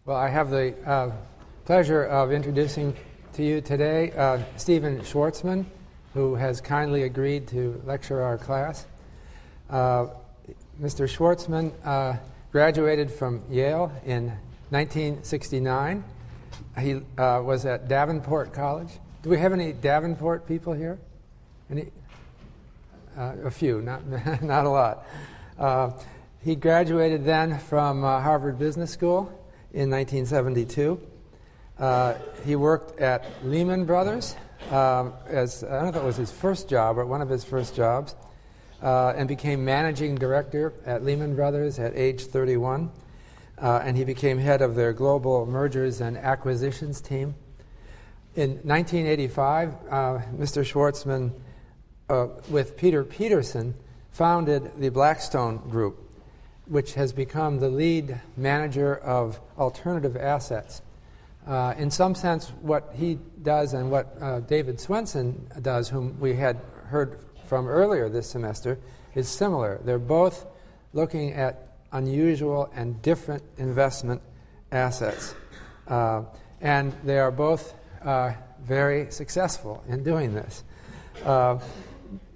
Well, I have the pleasure of introducing to you today Stephen Schwartzman, who has kindly agreed to lecture our class. Mr. Schwartzman graduated from Yale in 1969. He was at Davenport College. Do we have any Davenport people here? Any? A few, not a lot. He graduated then from Harvard Business School in 1972. He worked at Lehman Brothers as, I don't know if it was his first job or one of his first jobs, and became managing director at Lehman Brothers at age 31. And he became head of their global mergers and acquisitions team. In 1985, Mr. Schwartzman, with Peter Peterson, founded the Blackstone Group, which has become the lead manager of alternative assets. In some sense, what he does and what David Swensen does, whom we had heard from earlier this semester, is similar. They're both looking at unusual and different investment assets. And they are both very successful in doing this. Mr.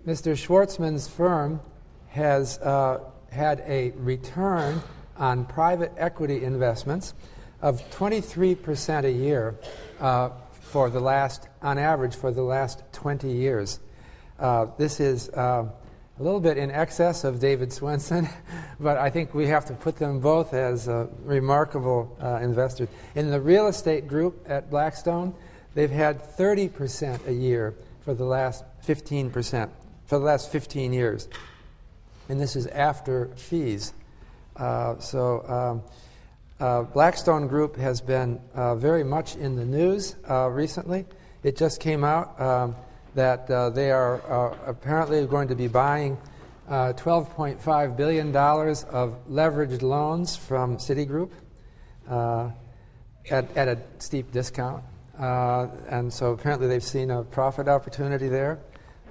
Schwartzman's firm has had a return on private equity investments of 23% a year on average for the last 20 years. This is a little bit in excess of David Swensen, but I think we have to put them both as remarkable investors. In the real estate group at Blackstone, they've had 30% a year for the last 15 years. And this is after fees. Blackstone Group has been very much in the news recently. It just came out that they are apparently going to be buying $12.5 billion of leveraged loans from Citigroup at a steep discount. And so apparently they've seen a profit opportunity there,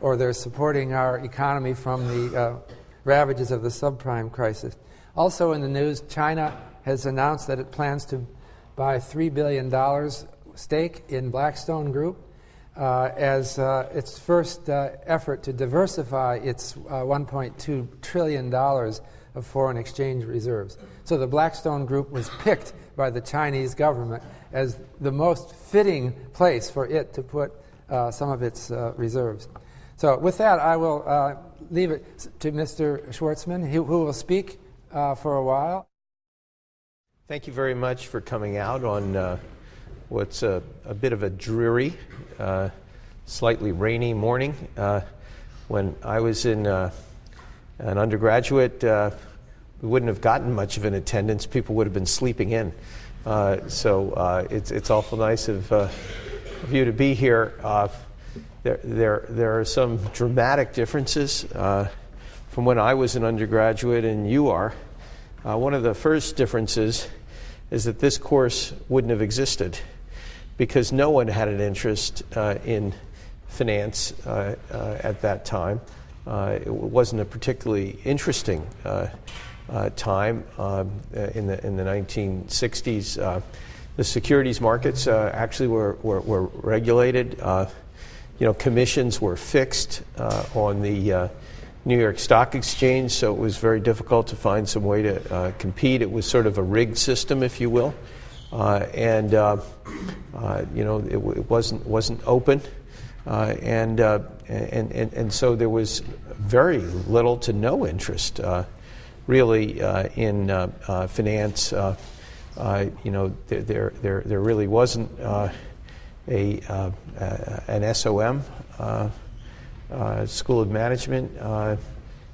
or they're supporting our economy from the ravages of the subprime crisis. Also in the news, China has announced that it plans to buy $3 billion stake in Blackstone Group as its first effort to diversify its $1.2 trillion of foreign exchange reserves. So the Blackstone Group was picked by the Chinese government as the most fitting place for it to put some of its reserves. So with that, I will leave it to Mr. Schwartzman, who will speak for a while. Thank you very much for coming out on what's a bit of a dreary, slightly rainy morning. When I was an undergraduate, we wouldn't have gotten much of an attendance. People would have been sleeping in. So it's awful nice of you to be here. There are some dramatic differences from when I was an undergraduate and you are. One of the first differences is that this course wouldn't have existed because no one had an interest in finance at that time. It wasn't a particularly interesting time in the 1960s. The securities markets actually were regulated. Commissions were fixed on the New York Stock Exchange, so it was very difficult to find some way to compete. It was sort of a rigged system, if you will, and it wasn't open, and so there was very little to no interest, really, in finance. There really wasn't an SOM. School of Management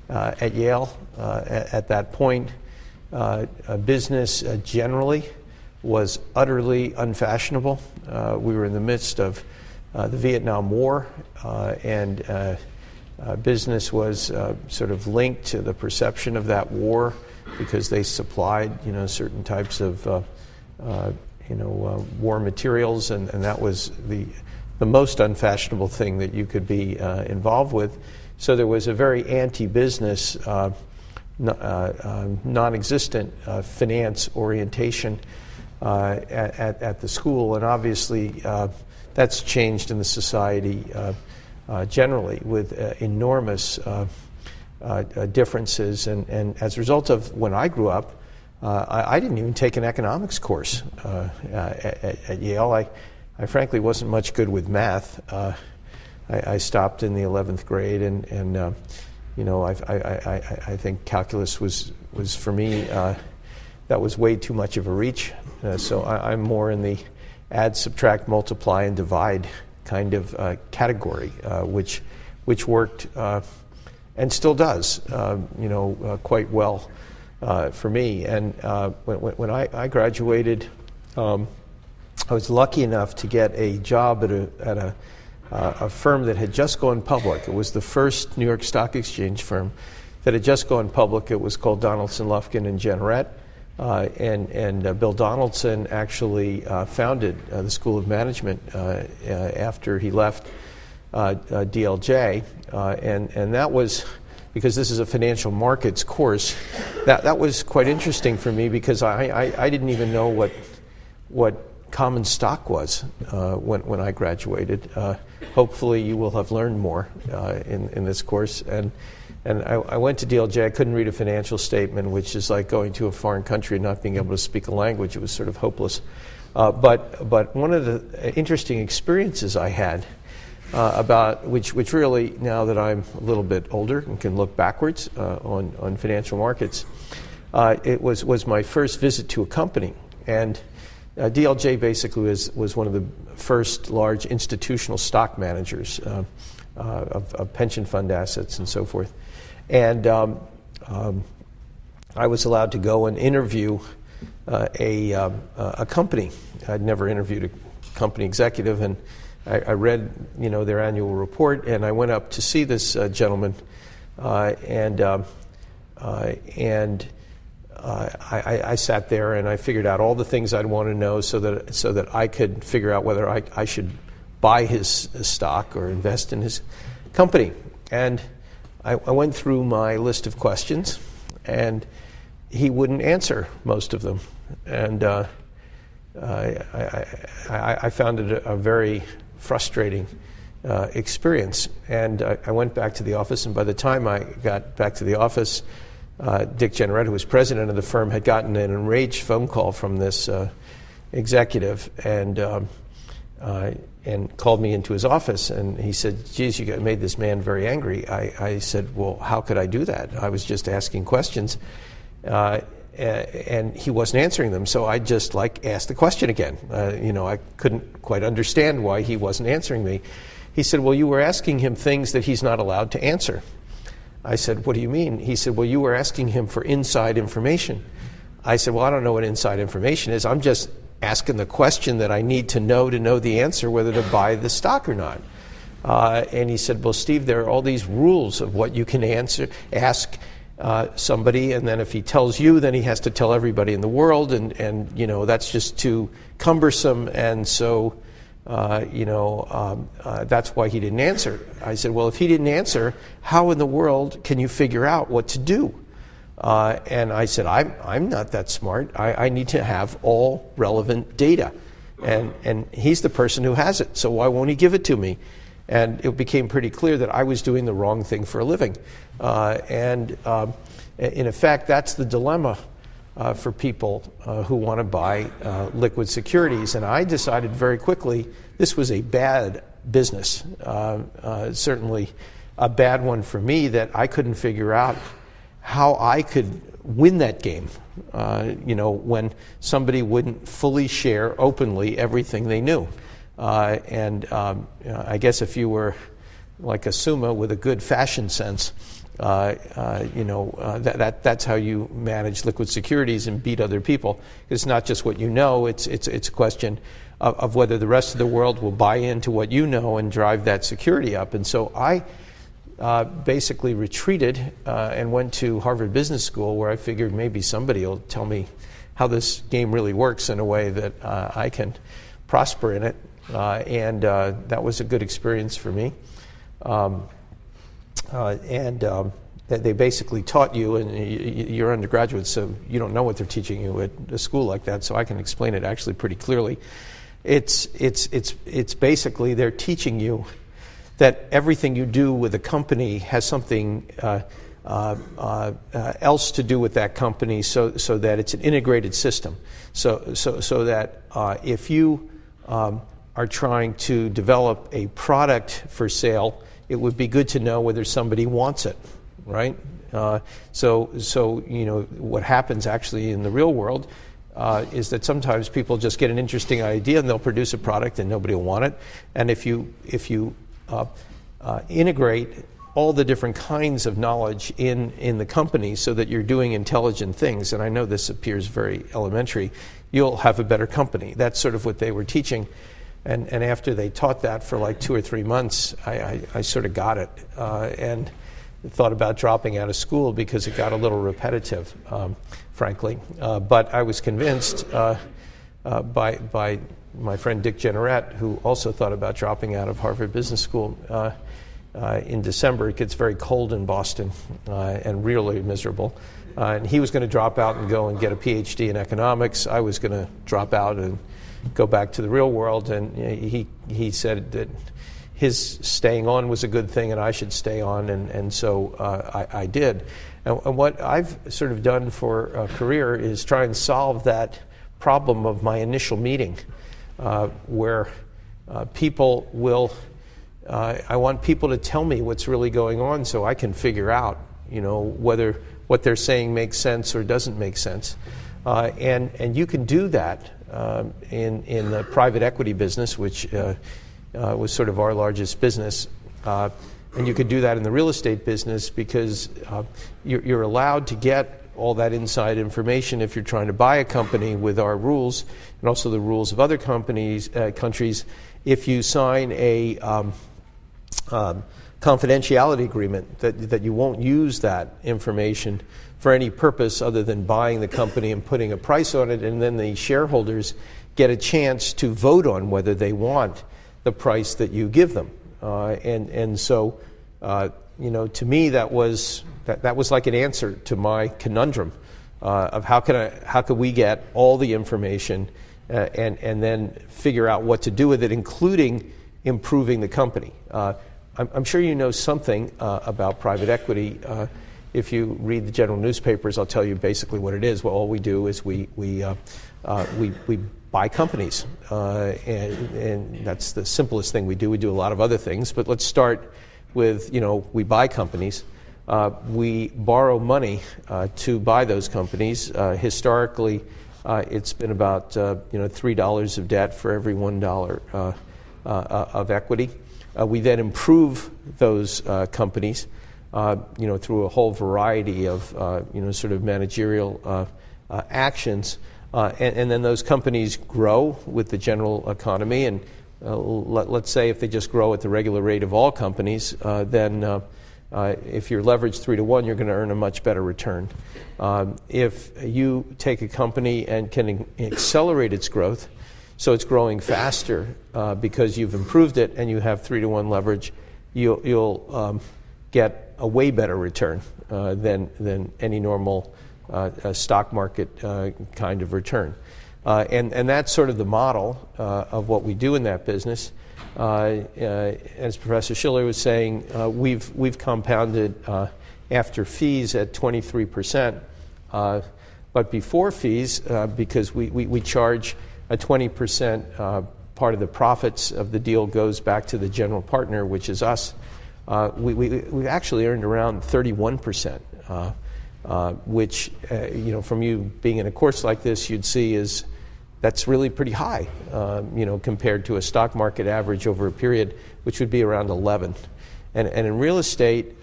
at Yale at that point. Business generally was utterly unfashionable. We were in the midst of the Vietnam War, and business was sort of linked to the perception of that war because they supplied, certain types of, war materials, and that was the most unfashionable thing that you could be involved with. So there was a very anti-business, non-existent finance orientation. at the school, and obviously that's changed in the society generally with enormous differences. And as a result of when I grew up, I didn't even take an economics course at Yale. I frankly wasn't much good with math. I stopped in the 11th grade, and I think calculus was for me, that was way too much of a reach. So I'm more in the add, subtract, multiply, and divide kind of category, which worked and still does, quite well for me. And when I graduated, I was lucky enough to get a job at a firm that had just gone public. It was the first New York Stock Exchange firm that had just gone public. It was called Donaldson, Lufkin and Jenrette. And Bill Donaldson actually founded the School of Management after he left DLJ, and that was because this is a financial markets course. That was quite interesting for me because I didn't even know what common stock was when I graduated. Hopefully, you will have learned more in this course. And I went to DLJ. I couldn't read a financial statement, which is like going to a foreign country and not being able to speak a language. It was sort of hopeless. But one of the interesting experiences I had about which really, now that I'm a little bit older and can look backwards on financial markets, it was my first visit to a company. And DLJ basically was one of the first large institutional stock managers of pension fund assets and so forth. And I was allowed to go and interview a company. I'd never interviewed a company executive, and I read their annual report, and I went up to see this gentleman, and I sat there and I figured out all the things I'd want to know so that I could figure out whether I should buy his stock or invest in his company. And I went through my list of questions, and he wouldn't answer most of them. And I found it a very frustrating experience. And I went back to the office, and by the time I got back to the office, Dick Jenrette, who was president of the firm, had gotten an enraged phone call from this executive, and called me into his office, and he said, "Geez, you made this man very angry." I said, "Well, how could I do that? I was just asking questions." And he wasn't answering them, so I just asked the question again. I couldn't quite understand why he wasn't answering me. He said, "Well, you were asking him things that he's not allowed to answer." I said, "What do you mean?" He said, "Well, you were asking him for inside information." I said, "Well, I don't know what inside information is. I'm just asking the question that I need to know the answer whether to buy the stock or not." And he said, "Well, Steve, there are all these rules of what you can ask somebody, and then if he tells you, then he has to tell everybody in the world, and that's just too cumbersome, and so that's why he didn't answer." I said, "Well, if he didn't answer, how in the world can you figure out what to do?" And I said, I'm not that smart. I need to have all relevant data. And he's the person who has it, so why won't he give it to me? And it became pretty clear that I was doing the wrong thing for a living. And in effect, that's the dilemma for people who want to buy liquid securities. And I decided very quickly this was a bad business, certainly a bad one for me, that I couldn't figure out how I could win that game, when somebody wouldn't fully share openly everything they knew. I guess if you were like a Summa with a good fashion sense, that's how you manage liquid securities and beat other people. It's not just what you know, it's a question of whether the rest of the world will buy into what you know and drive that security up. And so I basically retreated and went to Harvard Business School, where I figured maybe somebody will tell me how this game really works in a way that I can prosper in it. And that was a good experience for me. And they basically taught you, and you're undergraduates, so you don't know what they're teaching you at a school like that. So I can explain it actually pretty clearly. It's basically they're teaching you that everything you do with a company has something else to do with that company, so that it's an integrated system. So that if you are trying to develop a product for sale, it would be good to know whether somebody wants it, right? So what happens actually in the real world is that sometimes people just get an interesting idea and they'll produce a product and nobody will want it. And if you integrate all the different kinds of knowledge in the company so that you're doing intelligent things, and I know this appears very elementary, you'll have a better company. That's sort of what they were teaching. And after they taught that for like 2 or 3 months, I sort of got it and thought about dropping out of school because it got a little repetitive, frankly. But I was convinced by my friend Dick Jenneret, who also thought about dropping out of Harvard Business School. In December, it gets very cold in Boston and really miserable. And he was going to drop out and go and get a PhD in economics. I was going to drop out and go back to the real world. And he said that his staying on was a good thing and I should stay on. And so I did. And what I've sort of done for a career is try and solve that problem of my initial meeting, where people will... I want people to tell me what's really going on so I can figure out, whether what they're saying makes sense or doesn't make sense. And you can do that in the private equity business, which was sort of our largest business. And you could do that in the real estate business because you're allowed to get all that inside information if you're trying to buy a company with our rules and also the rules of other countries. If you sign a confidentiality agreement that you won't use that information for any purpose other than buying the company and putting a price on it, and then the shareholders get a chance to vote on whether they want the price that you give them. So to me that was like an answer to my conundrum of how could we get all the information and then figure out what to do with it, including improving the company. I'm sure you know something about private equity. If you read the general newspapers, I'll tell you basically what it is. Well, all we do is we buy companies, and that's the simplest thing we do. We do a lot of other things, but let's start with we buy companies. We borrow money to buy those companies. Historically, it's been about $3 of debt for every $1 of equity. We then improve those companies, through a whole variety of sort of managerial actions, and then those companies grow with the general economy. And let's say if they just grow at the regular rate of all companies, then if you're leveraged 3 to 1, you're going to earn a much better return. If you take a company and can accelerate its growth, so it's growing faster because you've improved it and you have 3 to 1 leverage, you'll get a way better return than any normal stock market kind of return. And that's sort of the model of what we do in that business. As Professor Schiller was saying, we've compounded after fees at 23%, but before fees, because we charge a 20% part of the profits of the deal goes back to the general partner, which is us. We actually earned around 31%, which from you being in a course like this, you'd see that's really pretty high, compared to a stock market average over a period, which would be around 11. And in real estate,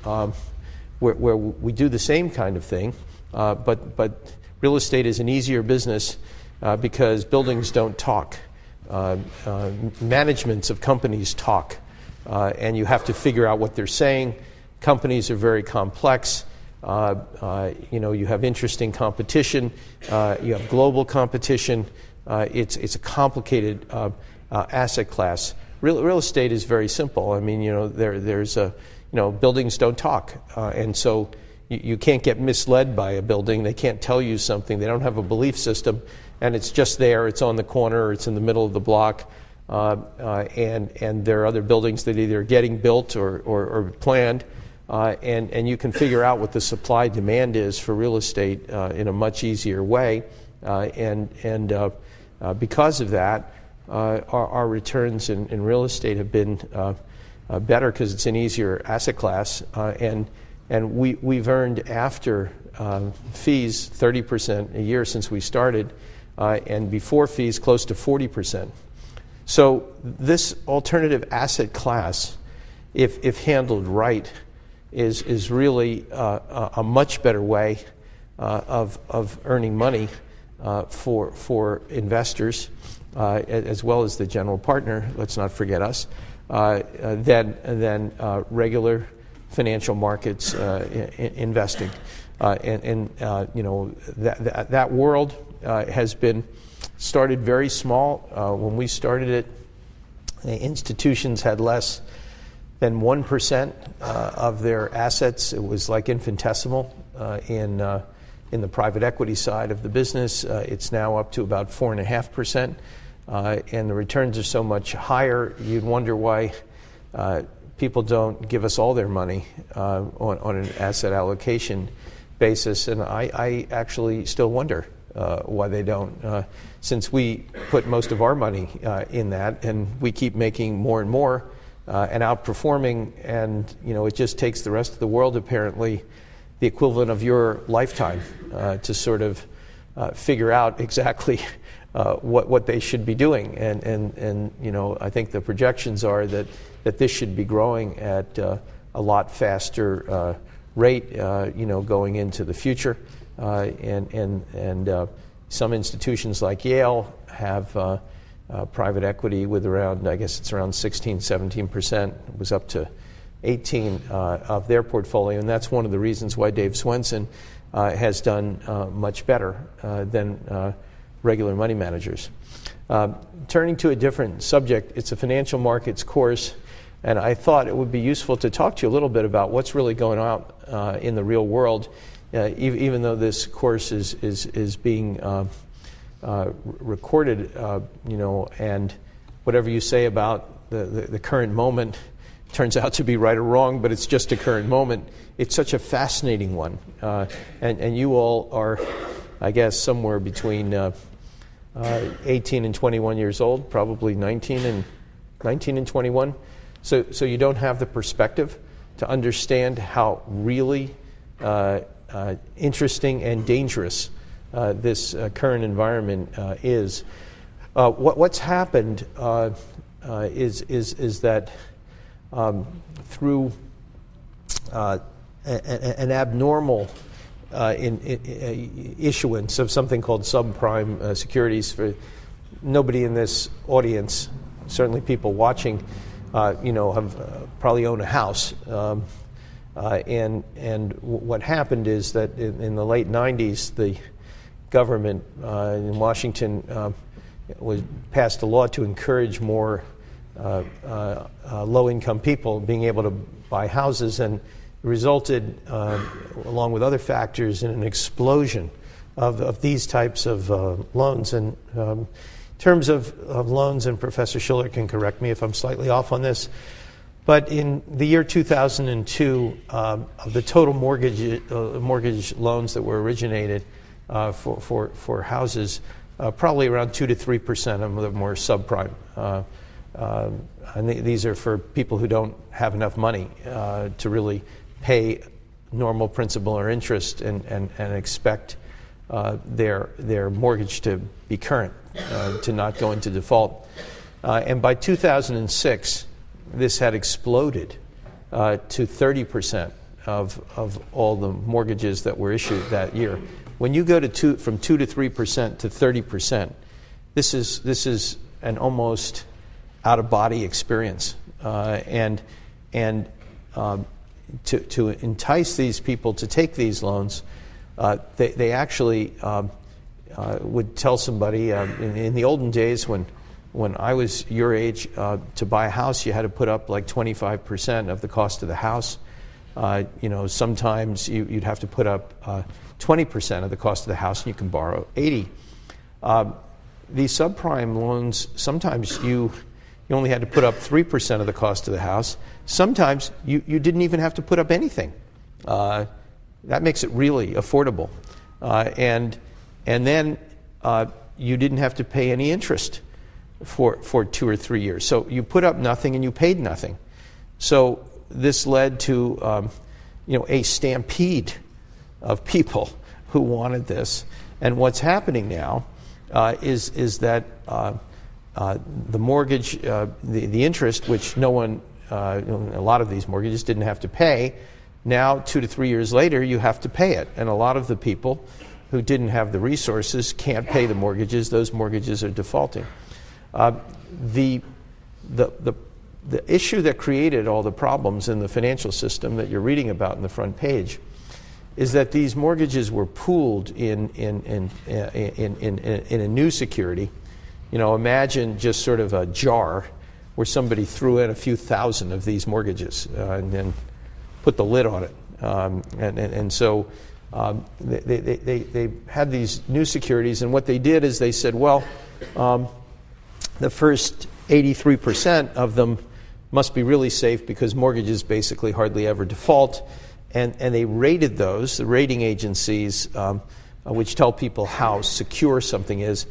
where we do the same kind of thing, but real estate is an easier business because buildings don't talk. Managements of companies talk, and you have to figure out what they're saying. Companies are very complex. You have interesting competition. You have global competition. It's a complicated asset class. Real estate is very simple. I mean, there's buildings don't talk, and so you can't get misled by a building. They can't tell you something. They don't have a belief system, and it's just there. It's on the corner, or it's in the middle of the block, and there are other buildings that either are getting built or planned, and you can figure out what the supply-demand is for real estate in a much easier way, and because of that, our returns in real estate have been better because it's an easier asset class, and we've earned after fees 30% a year since we started, and before fees close to 40%. So this alternative asset class, if handled right, is really a much better way of earning money for investors, as well as the general partner, let's not forget us, than regular financial markets investing. That world has been started very small. When we started it, institutions had less than 1% of their assets. It was like infinitesimal in the private equity side of the business. It's now up to about 4.5%, and the returns are so much higher, you'd wonder why people don't give us all their money on an asset allocation basis, and I actually still wonder why they don't, since we put most of our money in that, and we keep making more and more and outperforming, and it just takes the rest of the world apparently the equivalent of your lifetime to sort of figure out exactly what they should be doing, and I think the projections are that this should be growing at a lot faster rate, going into the future, and some institutions like Yale have private equity with around, I guess it's around 16-17%. It was up to 18 of their portfolio, and that's one of the reasons why Dave Swenson has done much better than regular money managers. Turning to a different subject, it's a financial markets course, and I thought it would be useful to talk to you a little bit about what's really going on in the real world, even though this course is being recorded, and whatever you say about the current moment turns out to be right or wrong, but it's just a current moment. It's such a fascinating one, and you all are, I guess, somewhere between 18 and 21 years old, probably 19 and 21. So you don't have the perspective to understand how really interesting and dangerous this current environment is. What's happened is that through an abnormal issuance of something called subprime securities, for nobody in this audience, certainly people watching, have probably own a house. And what happened is that in the late 90s, the government in Washington passed a law to encourage more low-income people being able to buy houses, and resulted, along with other factors, in an explosion of these types of loans. And in terms of loans, and Professor Schiller can correct me if I'm slightly off on this, but in the year 2002, of the total mortgage loans that were originated for houses, probably around 2 to 3% of them were subprime. And these are for people who don't have enough money to really pay normal principal or interest and expect their mortgage to be current, to not go into default. And by 2006, this had exploded to 30% of all the mortgages that were issued that year. When you go from 2 to 3% to 30%, this is an almost out-of-body experience, and to entice these people to take these loans, they actually would tell somebody. In the olden days, when I was your age, to buy a house, you had to put up like 25% of the cost of the house. Sometimes you'd have to put up 20% of the cost of the house, and you can borrow 80%. These subprime loans, sometimes you only had to put up 3% of the cost of the house. Sometimes you didn't even have to put up anything. That makes it really affordable. And then you didn't have to pay any interest for 2 or 3 years. So you put up nothing and you paid nothing. So this led to a stampede of people who wanted this. And what's happening now is that the mortgage, the interest, which no one, a lot of these mortgages didn't have to pay, now 2 to 3 years later you have to pay it. And a lot of the people who didn't have the resources can't pay the mortgages. Those mortgages are defaulting. The issue that created all the problems in the financial system that you're reading about in the front page is that these mortgages were pooled in a new security. Imagine just sort of a jar where somebody threw in a few thousand of these mortgages and then put the lid on it. So they had these new securities, and what they did is they said, well, the first 83% of them must be really safe because mortgages basically hardly ever default. And they rated those, the rating agencies, which tell people how secure something is,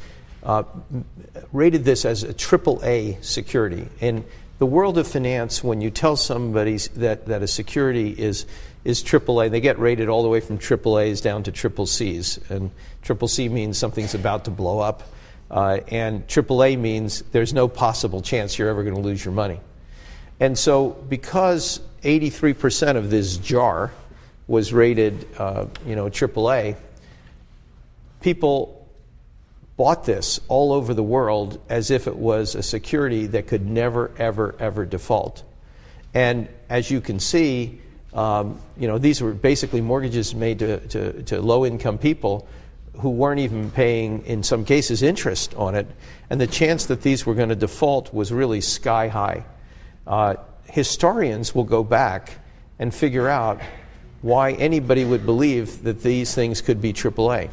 rated this as a AAA security. In the world of finance, when you tell somebody that a security is AAA, they get rated all the way from AAAs down to CCCs. And CCC means something's about to blow up. And AAA means there's no possible chance you're ever going to lose your money. And so because 83% of this jar was rated, AAA, people bought this all over the world as if it was a security that could never, ever, ever default. And as you can see, these were basically mortgages made to low-income people who weren't even paying, in some cases, interest on it. And the chance that these were going to default was really sky high. Historians will go back and figure out why anybody would believe that these things could be AAA.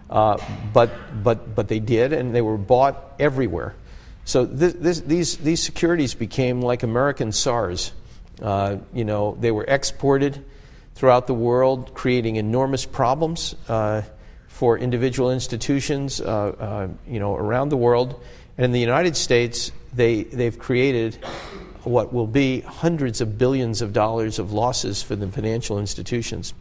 But they did, and they were bought everywhere. So these securities became like American SARS. They were exported throughout the world, creating enormous problems for individual institutions, around the world. And in the United States, they've created what will be hundreds of billions of dollars of losses for the financial institutions.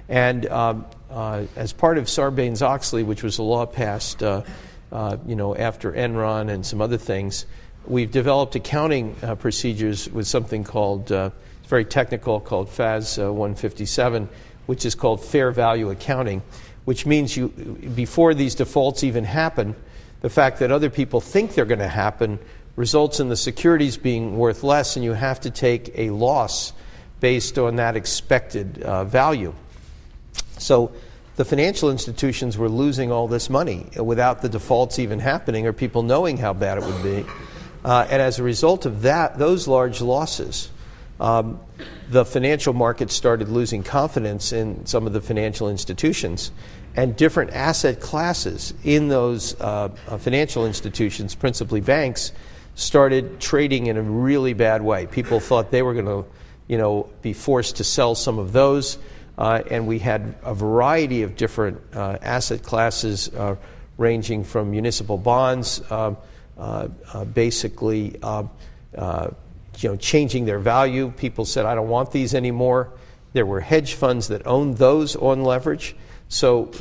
And as part of Sarbanes-Oxley, which was a law passed after Enron and some other things, we've developed accounting procedures with something called, it's very technical, called FAS 157, which is called fair value accounting, which means before these defaults even happen, the fact that other people think they're going to happen results in the securities being worth less, and you have to take a loss based on that expected value. So the financial institutions were losing all this money without the defaults even happening or people knowing how bad it would be. And as a result of those large losses, the financial markets started losing confidence in some of the financial institutions, and different asset classes in those financial institutions, principally banks, started trading in a really bad way. People thought they were going to, be forced to sell some of those, and we had a variety of different asset classes, ranging from municipal bonds, basically, changing their value. People said, "I don't want these anymore." There were hedge funds that owned those on leverage, so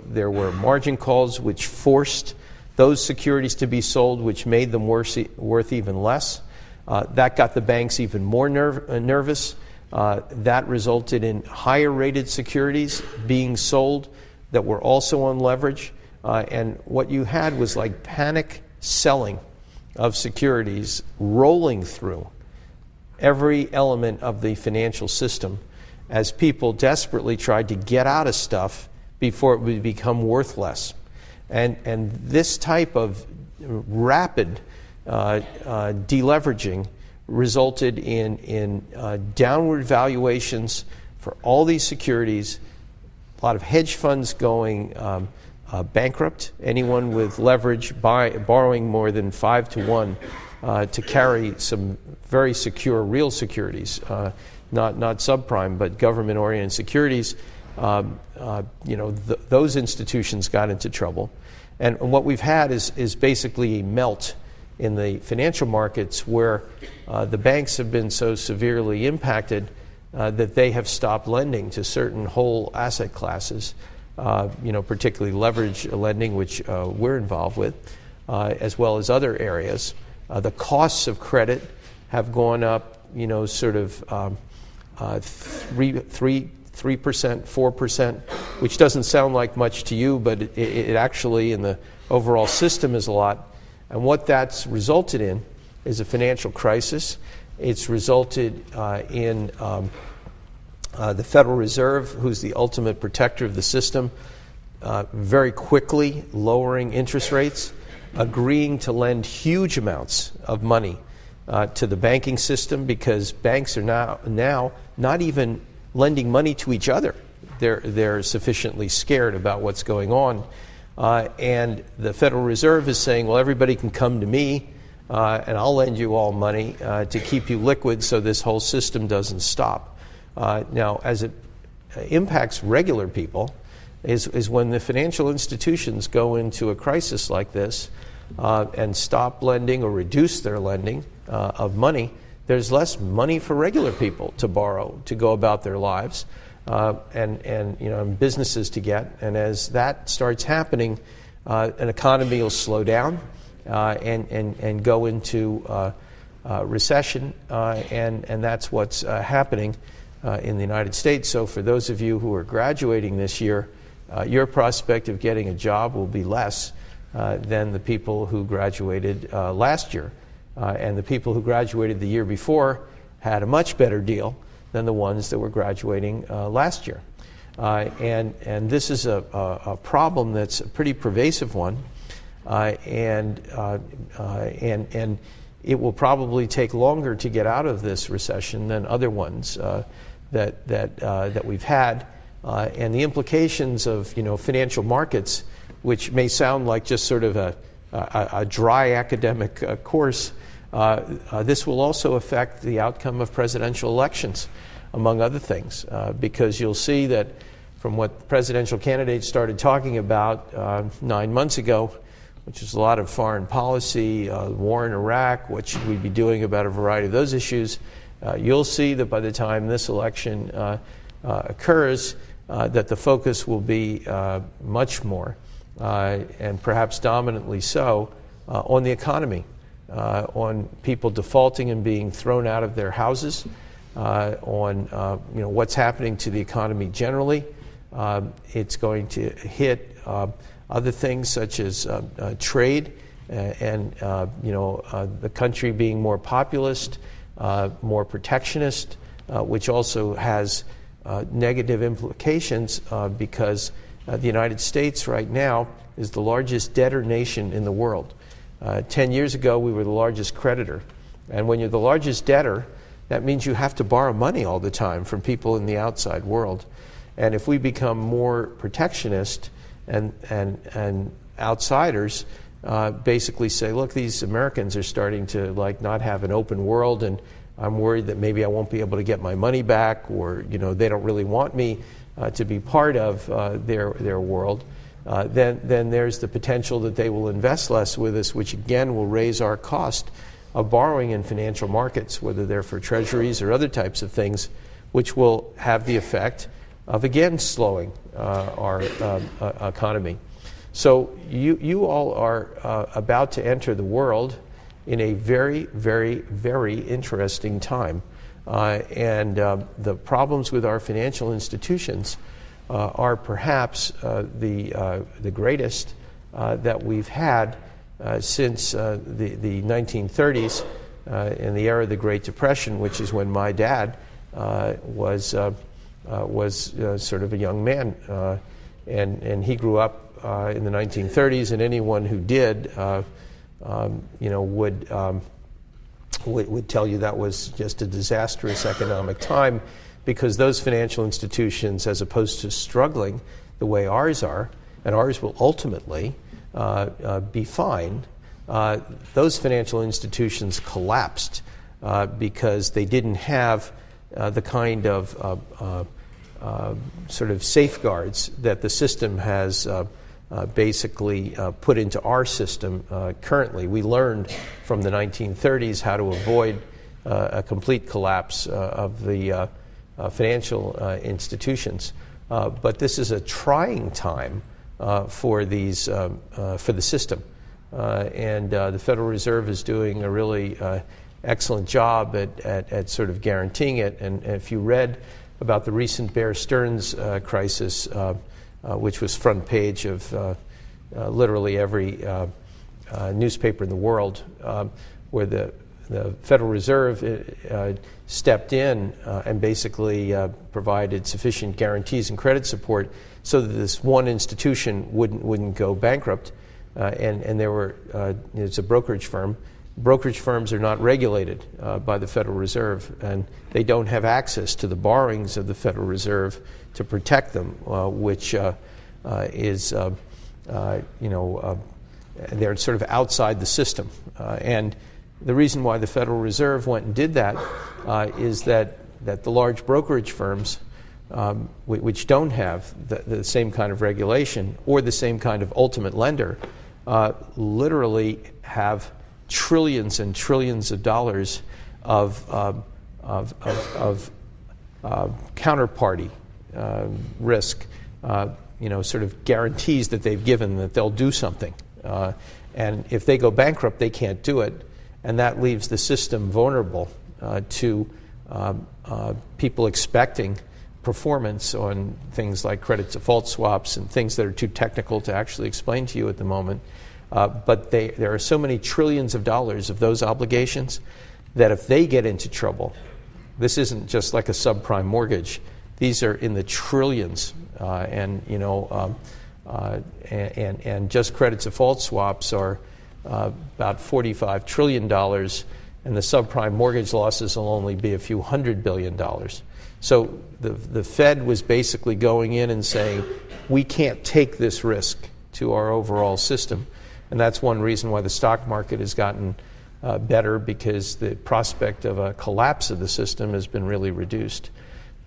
there were margin calls which forced those securities to be sold, which made them worth even less. That got the banks even more nervous. That resulted in higher rated securities being sold that were also on leverage. And what you had was like panic selling of securities rolling through every element of the financial system as people desperately tried to get out of stuff before it would become worthless. And this type of rapid deleveraging resulted in downward valuations for all these securities, a lot of hedge funds going bankrupt, anyone with leverage borrowing more than 5 to 1 to carry some very secure real securities, not subprime, but government-oriented securities. Those institutions got into trouble. And what we've had is basically a melt in the financial markets where the banks have been so severely impacted that they have stopped lending to certain whole asset classes, particularly leverage lending, which we're involved with, as well as other areas. The costs of credit have gone up, sort of 3%, 4%, which doesn't sound like much to you, but it actually in the overall system is a lot. And what that's resulted in is a financial crisis. It's resulted in the Federal Reserve, who's the ultimate protector of the system, very quickly lowering interest rates, agreeing to lend huge amounts of money to the banking system, because banks are now not even lending money to each other. They're sufficiently scared about what's going on. And the Federal Reserve is saying, well, everybody can come to me and I'll lend you all money to keep you liquid so this whole system doesn't stop. Now, as it impacts regular people, is when the financial institutions go into a crisis like this and stop lending or reduce their lending of money, there's less money for regular people to borrow to go about their lives. And businesses to get. And as that starts happening, an economy will slow down and go into recession, and that's what's happening in the United States. So for those of you who are graduating this year, your prospect of getting a job will be less than the people who graduated last year. And the people who graduated the year before had a much better deal than the ones that were graduating last year. And this is a problem that's a pretty pervasive one, and it will probably take longer to get out of this recession than other ones that we've had. And the implications of financial markets, which may sound like just sort of a dry academic course, this will also affect the outcome of presidential elections, among other things, because you'll see that from what presidential candidates started talking about 9 months ago, which is a lot of foreign policy, war in Iraq, what should we be doing about a variety of those issues, you'll see that by the time this election occurs, that the focus will be much more, and perhaps dominantly so, on the economy. On people defaulting and being thrown out of their houses, on what's happening to the economy generally. It's going to hit other things such as trade and the country being more populist, more protectionist, which also has negative implications because the United States right now is the largest debtor nation in the world. 10 years ago, we were the largest creditor. And when you're the largest debtor, that means you have to borrow money all the time from people in the outside world. And if we become more protectionist and outsiders basically say, look, these Americans are starting to not have an open world, and I'm worried that maybe I won't be able to get my money back, or they don't really want me to be part of their world. Then there's the potential that they will invest less with us, which again will raise our cost of borrowing in financial markets, whether they're for treasuries or other types of things, which will have the effect of again slowing our economy. So you all are about to enter the world in a very, very, very interesting time. And the problems with our financial institutions are perhaps the greatest that we've had since the 1930s, in the era of the Great Depression, which is when my dad was sort of a young man, and he grew up in the 1930s, and anyone who did, would tell you that was just a disastrous economic time, because those financial institutions, as opposed to struggling the way ours are, and ours will ultimately be fine, those financial institutions collapsed because they didn't have the kind of sort of safeguards that the system has basically put into our system currently. We learned from the 1930s how to avoid a complete collapse of the financial institutions. But this is a trying time for these for the system, and the Federal Reserve is doing a really excellent job at sort of guaranteeing it. And if you read about the recent Bear Stearns crisis, which was front page of literally every newspaper in the world, where the Federal Reserve stepped in and basically provided sufficient guarantees and credit support so that this one institution wouldn't go bankrupt. And there were it's a brokerage firm. Brokerage firms are not regulated by the Federal Reserve, and they don't have access to the borrowings of the Federal Reserve to protect them, which is they're sort of outside the system. And the reason why the Federal Reserve went and did that is that the large brokerage firms, which don't have the same kind of regulation or the same kind of ultimate lender, literally have trillions and trillions of dollars of counterparty risk, sort of guarantees that they've given that they'll do something. And if they go bankrupt, they can't do it. And that leaves the system vulnerable to people expecting performance on things like credit default swaps and things that are too technical to actually explain to you at the moment. But there are so many trillions of dollars of those obligations that if they get into trouble, this isn't just like a subprime mortgage. These are in the trillions, and just credit default swaps are about $45 trillion, and the subprime mortgage losses will only be a few $100 billion. So the Fed was basically going in and saying, we can't take this risk to our overall system. And that's one reason why the stock market has gotten better, because the prospect of a collapse of the system has been really reduced.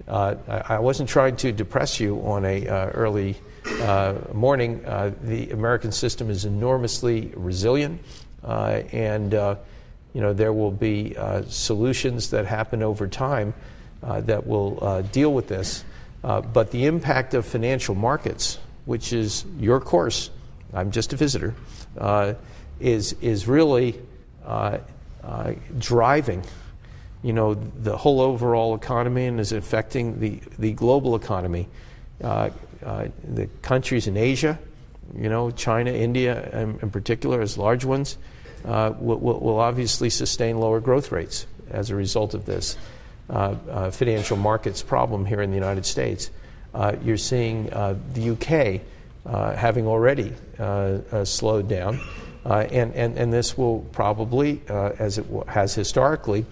I wasn't trying to depress you on a early morning. The American system is enormously resilient, and there will be solutions that happen over time that will deal with this. But the impact of financial markets, which is your course, I'm just a visitor, is really driving the whole overall economy, and is affecting the global economy. The countries in Asia, China, India in particular, as large ones, will obviously sustain lower growth rates as a result of this financial markets problem here in the United States. You're seeing the UK having already slowed down, and this will probably, as it has historically,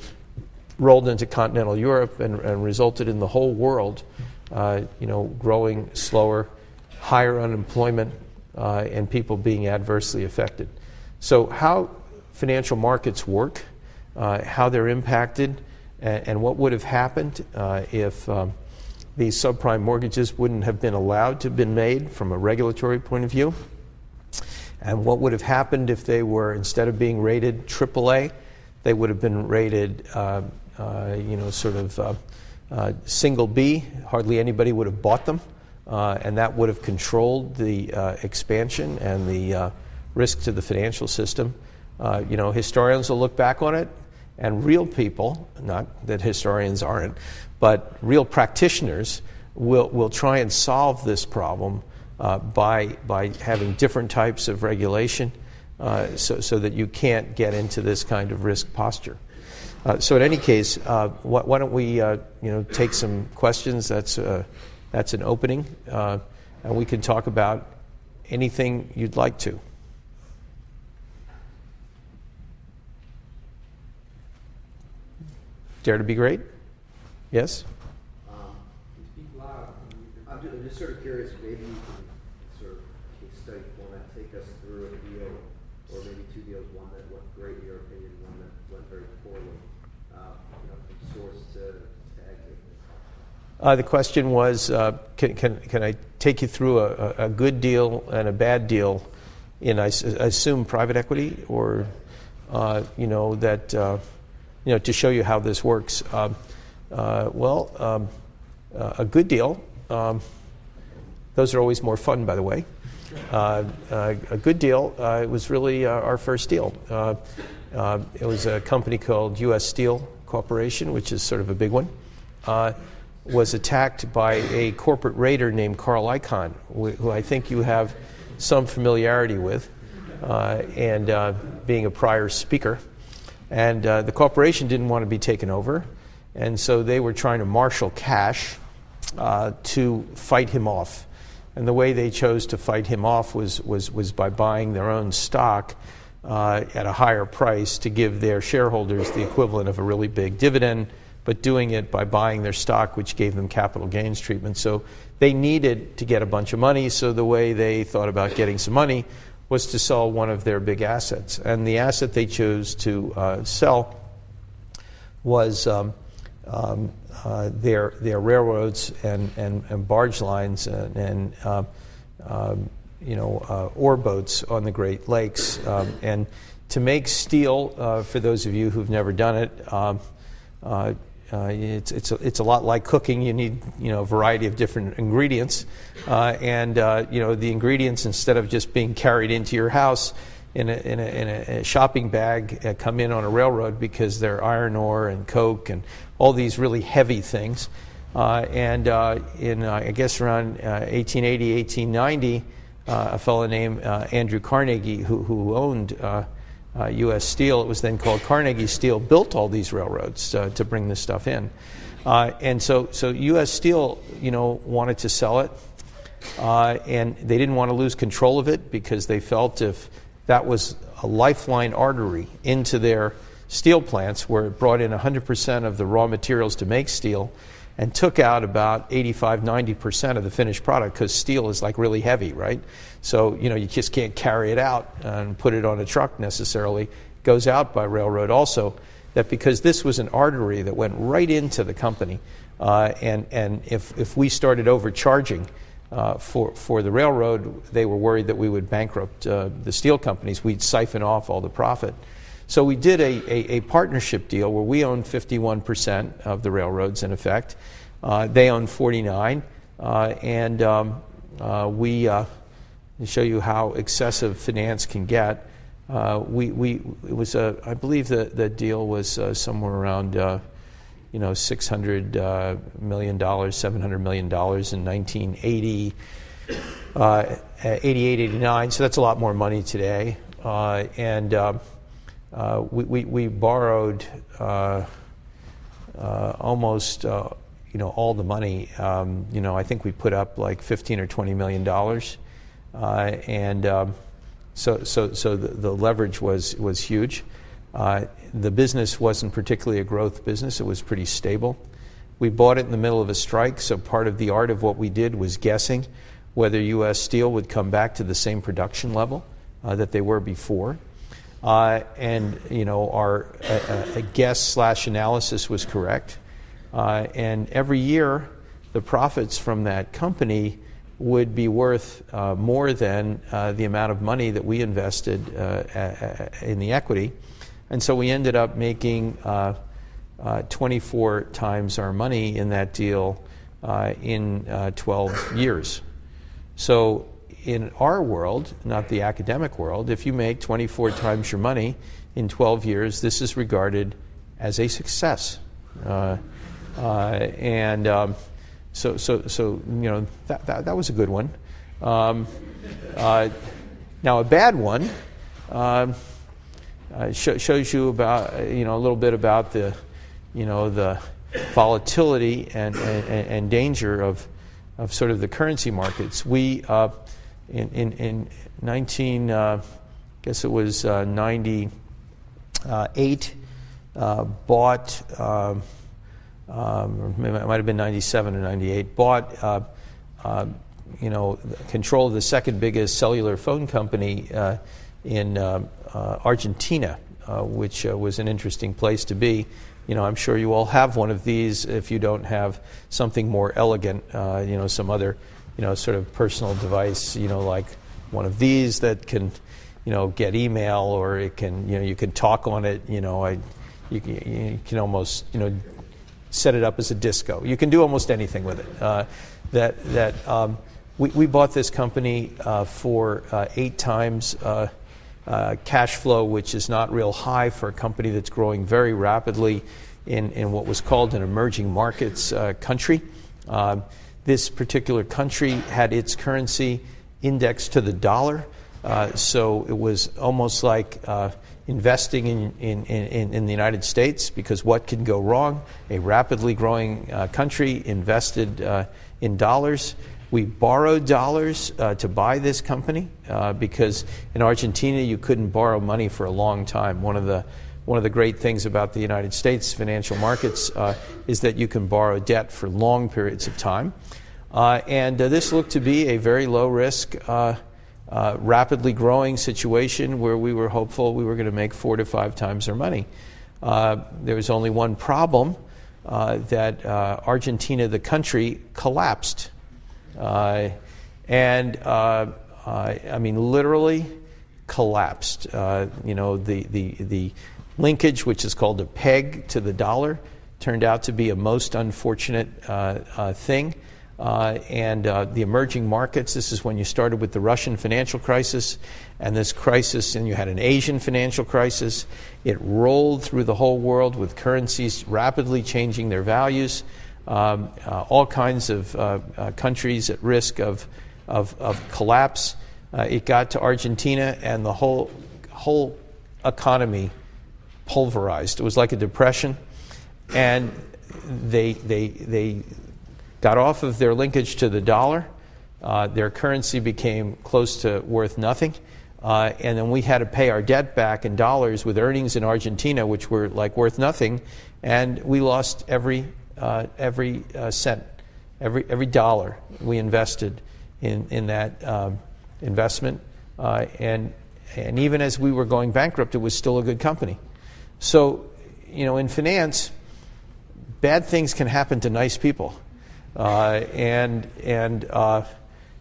rolled into continental Europe and resulted in the whole world growing slower, higher unemployment, and people being adversely affected. So how financial markets work, how they're impacted, and what would have happened if these subprime mortgages wouldn't have been allowed to have been made from a regulatory point of view, and what would have happened if they were, instead of being rated AAA, they would have been rated single B. Hardly anybody would have bought them, and that would have controlled the expansion and the risk to the financial system. Historians will look back on it, and real people, not that historians aren't, but real practitioners will try and solve this problem by having different types of regulation, so that you can't get into this kind of risk posture. So in any case, why don't we take some questions? That's an opening, and we can talk about anything you'd like to. Dare to be great? Yes? Speak loud. I'm just sort of curious, maybe you can sort of case study format, take us through a deal, or maybe two deals, one that went great in your opinion, one that went very poorly, from source to exit. The question was, can I take you through a good deal and a bad deal in, I assume, private equity, or to show you how this works? A good deal. Those are always more fun, by the way. A good deal. It was really our first deal. It was a company called U.S. Steel Corporation, which is sort of a big one. Was attacked by a corporate raider named Carl Icahn, who I think you have some familiarity with, and being a prior speaker. And the corporation didn't want to be taken over, and so they were trying to marshal cash to fight him off. And the way they chose to fight him off was by buying their own stock at a higher price to give their shareholders the equivalent of a really big dividend, but doing it by buying their stock, which gave them capital gains treatment. So they needed to get a bunch of money, so the way they thought about getting some money was to sell one of their big assets. And the asset they chose to sell was their railroads and barge lines and ore boats on the Great Lakes. And to make steel, for those of you who've never done it, it's a lot like cooking. You need a variety of different ingredients, and the ingredients, instead of just being carried into your house in a shopping bag, come in on a railroad because they're iron ore and coke and all these really heavy things. And in I guess around 1880, 1890, a fellow named Andrew Carnegie, who owned U.S. Steel, it was then called Carnegie Steel, built all these railroads to bring this stuff in. And so U.S. Steel, wanted to sell it, and they didn't want to lose control of it because they felt if that was a lifeline artery into their steel plants, where it brought in 100% of the raw materials to make steel and took out about 85-90% of the finished product, because steel is like really heavy, right? So you just can't carry it out and put it on a truck necessarily. It goes out by railroad also. That because this was an artery that went right into the company, and if we started overcharging for the railroad, they were worried that we would bankrupt the steel companies. We'd siphon off all the profit. So we did a partnership deal where we owned 51% of the railroads, in effect. They owned 49%, and we to show you how excessive finance can get. It was I believe the deal was somewhere around $600 million, $700 million in 1980, 88, 89. So that's a lot more money today, and. We borrowed almost all the money. I think we put up like $15 or $20 million, and so the leverage was huge. The business wasn't particularly a growth business; it was pretty stable. We bought it in the middle of a strike, so part of the art of what we did was guessing whether U.S. Steel would come back to the same production level that they were before. And our guess/analysis was correct. And every year, the profits from that company would be worth more than the amount of money that we invested in the equity. And so we ended up making 24 times our money in that deal in 12 years. So in our world, not the academic world, if you make 24 times your money in 12 years, this is regarded as a success. So that was a good one. Now a bad one shows you about a little bit about the the volatility and danger of sort of the currency markets. We in 19 guess it was 98, bought, it might have been 97 or 98, bought control of the second biggest cellular phone company in Argentina, which was an interesting place to be. I'm sure you all have one of these. If you don't have something more elegant, some other, sort of personal device, like one of these that can, get email, or it can, you can talk on it. You can almost, set it up as a disco. You can do almost anything with it. We bought this company for 8 times cash flow, which is not real high for a company that's growing very rapidly in what was called an emerging markets country. This particular country had its currency indexed to the dollar, so it was almost like investing in the United States, because what can go wrong? A rapidly growing country invested in dollars. We borrowed dollars to buy this company because in Argentina you couldn't borrow money for a long time. One of the great things about the United States financial markets is that you can borrow debt for long periods of time. And this looked to be a very low risk, rapidly growing situation where we were hopeful we were going to make 4 to 5 times our money. There was only one problem, that Argentina, the country, collapsed. I mean, literally collapsed. The linkage, which is called a peg to the dollar, turned out to be a most unfortunate thing. The emerging markets, this is when you started with the Russian financial crisis, and this crisis, and you had an Asian financial crisis. It rolled through the whole world with currencies rapidly changing their values. All kinds of countries at risk of collapse. It got to Argentina, and the whole economy pulverized. It was like a depression, and they got off of their linkage to the dollar. Their currency became close to worth nothing, and then we had to pay our debt back in dollars with earnings in Argentina, which were like worth nothing, and we lost every cent, every dollar we invested in that investment, and even as we were going bankrupt, it was still a good company. So, in finance, bad things can happen to nice people,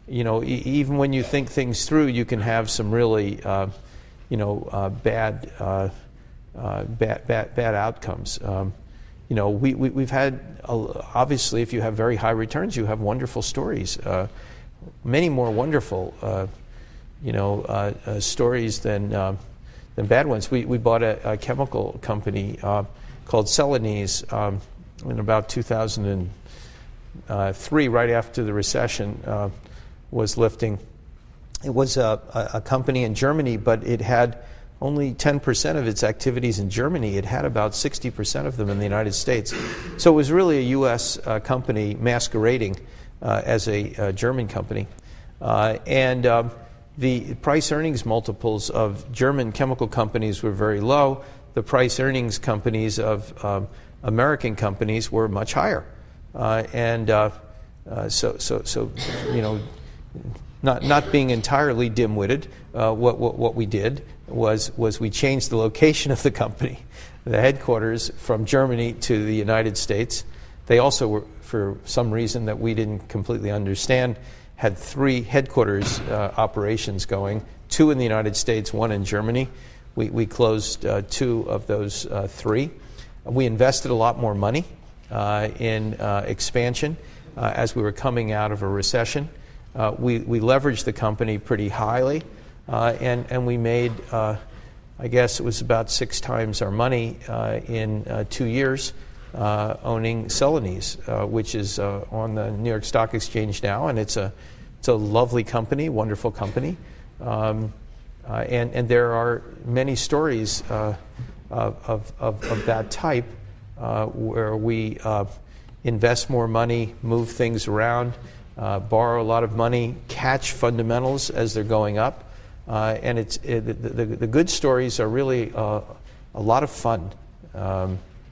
even when you think things through, you can have some really bad outcomes. We've had, obviously, if you have very high returns, you have wonderful stories, many more wonderful, stories than bad ones. We bought a chemical company called Celanese in about 2003, right after the recession was lifting. It was a company in Germany, but it had only 10% of its activities in Germany. It had about 60% of them in the United States. So it was really a U.S. company masquerading as a German company. The price-earnings multiples of German chemical companies were very low. The price-earnings companies of American companies were much higher. Not being entirely dim-witted, what we did was we changed the location of the company, the headquarters, from Germany to the United States. They also were, for some reason that we didn't completely understand, had 3 headquarters operations going, 2 in the United States, 1 in Germany. We closed 2 of those 3. We invested a lot more money in expansion as we were coming out of a recession. We leveraged the company pretty highly, and we made, I guess it was about 6 times our money in 2 years owning Celanese, which is on the New York Stock Exchange now, and it's a lovely company, wonderful company, and there are many stories of that type where we invest more money, move things around, borrow a lot of money, catch fundamentals as they're going up, and the good stories are really a lot of fun.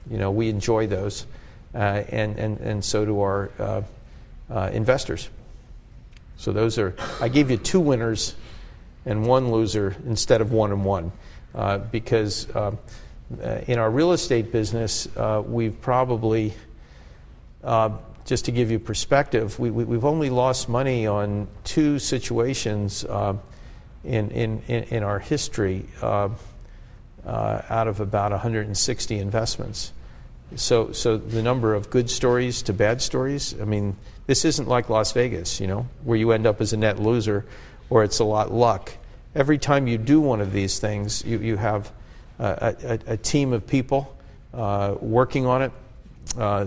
We enjoy those, and so do our investors. So those are, I gave you 2 winners and 1 loser instead of 1 and 1, because in our real estate business, we've probably, just to give you perspective, we've only lost money on 2 situations in our history out of about 160 investments. So the number of good stories to bad stories, I mean, this isn't like Las Vegas, where you end up as a net loser or it's a lot luck. Every time you do one of these things, you have a team of people working on it,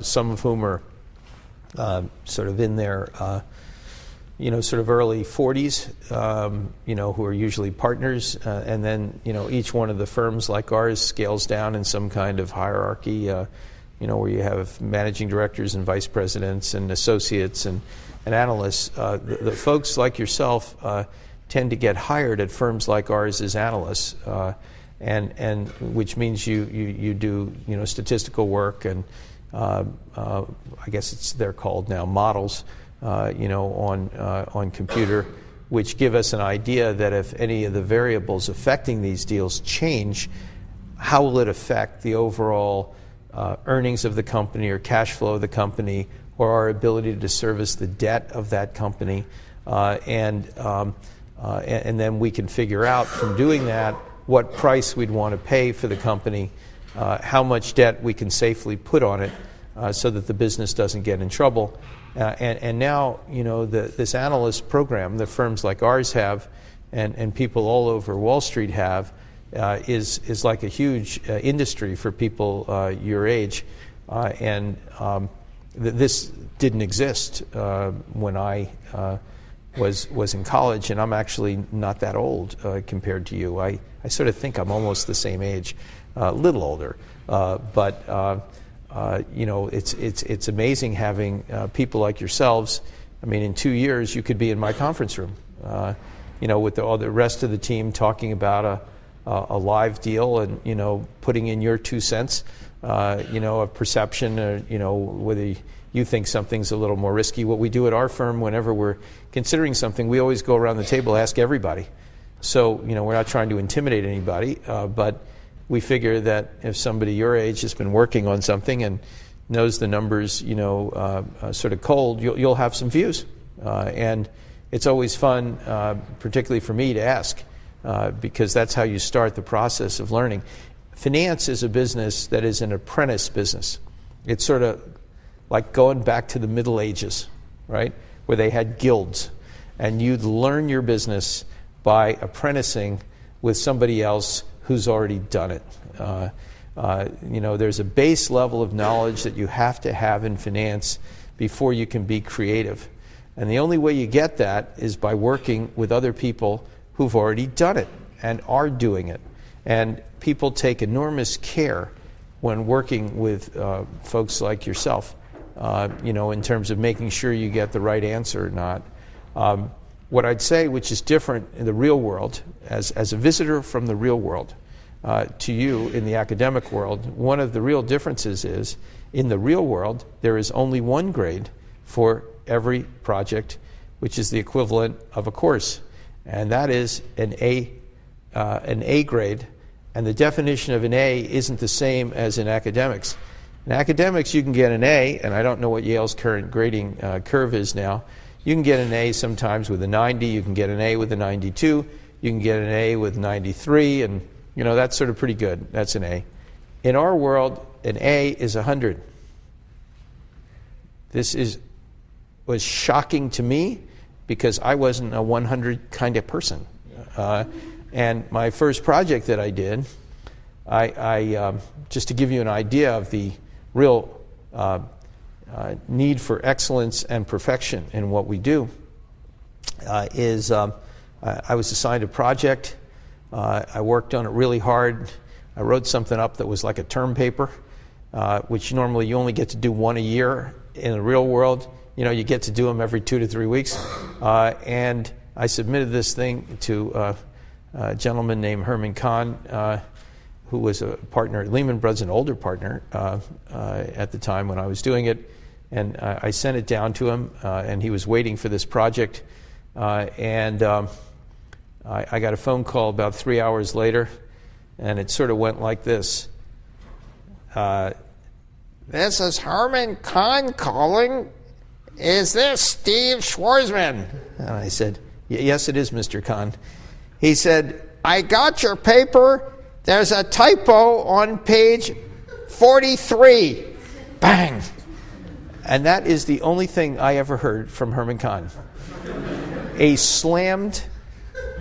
some of whom are sort of in their sort of early 40s, who are usually partners, and then each one of the firms like ours scales down in some kind of hierarchy, where you have managing directors and vice presidents and associates and analysts. The folks like yourself tend to get hired at firms like ours as analysts, and which means you do statistical work and I guess they're called now models, on computer, which give us an idea that if any of the variables affecting these deals change, how will it affect the overall earnings of the company or cash flow of the company or our ability to service the debt of that company, and then we can figure out from doing that what price we'd want to pay for the company, how much debt we can safely put on it so that the business doesn't get in trouble. And now, this analyst program that firms like ours have and people all over Wall Street have is like a huge industry for people your age. This didn't exist when I was in college, and I'm actually not that old compared to you. I sort of think I'm almost the same age, a little older, but it's amazing having people like yourselves. I mean, in 2 years, you could be in my conference room, with all the rest of the team talking about a live deal and, putting in your 2 cents, of perception, or, whether you think something's a little more risky. What we do at our firm, whenever we're considering something, we always go around the table, ask everybody. So, we're not trying to intimidate anybody, but we figure that if somebody your age has been working on something and knows the numbers, sort of cold, you'll have some views. And it's always fun, particularly for me, to ask, because that's how you start the process of learning. Finance is a business that is an apprentice business. It's sort of like going back to the Middle Ages, right, where they had guilds. And you'd learn your business by apprenticing with somebody else who's already done it. There's a base level of knowledge that you have to have in finance before you can be creative. And the only way you get that is by working with other people who've already done it and are doing it. And people take enormous care when working with folks like yourself, in terms of making sure you get the right answer or not. What I'd say, which is different in the real world, as a visitor from the real world to you in the academic world, one of the real differences is, in the real world, there is only 1 grade for every project, which is the equivalent of a course, and that is an A grade. And the definition of an A isn't the same as in academics. In academics, you can get an A, and I don't know what Yale's current grading curve is now. You can get an A sometimes with a 90, you can get an A with a 92, you can get an A with 93, and that's sort of pretty good. That's an A. In our world, an A is 100. This was shocking to me because I wasn't a 100 kind of person. And my first project that I did, I just to give you an idea of the real need for excellence and perfection in what we do, I was assigned a project. I worked on it really hard. I wrote something up that was like a term paper, which normally you only get to do 1 a year. In the real world, you get to do them every 2 to 3 weeks. And I submitted this thing to a gentleman named Herman Kahn, who was a partner at Lehman Brothers, an older partner at the time when I was doing it. And I sent it down to him, and he was waiting for this project. I got a phone call about 3 hours later, and it sort of went like this. This is Herman Kahn calling. Is this Steve Schwarzman? And I said, yes, it is, Mr. Kahn. He said, I got your paper. There's a typo on page 43. Bang. And that is the only thing I ever heard from Herman Kahn. A slammed